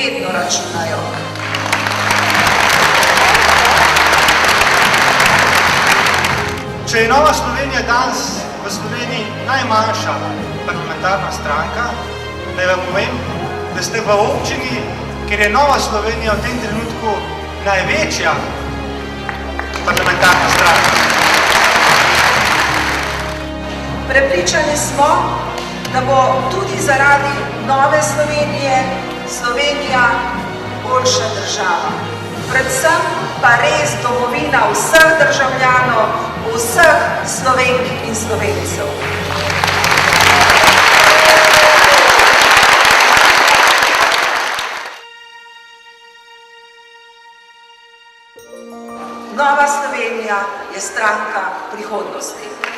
vedno računajo. Če je Nova Slovenija danes v Sloveniji najmanjša parlamentarna stranka, naj vam povem, da ste v občini, kjer je Nova Slovenija v tem trenutku največja parlamentarna stranka. Prepričani smo, da bo tudi zaradi Nove Slovenije Slovenija boljša država. Predvsem pa res domovina vseh državljanov, vseh Slovenk in Slovencev. Nova Slovenija je stranka prihodnosti.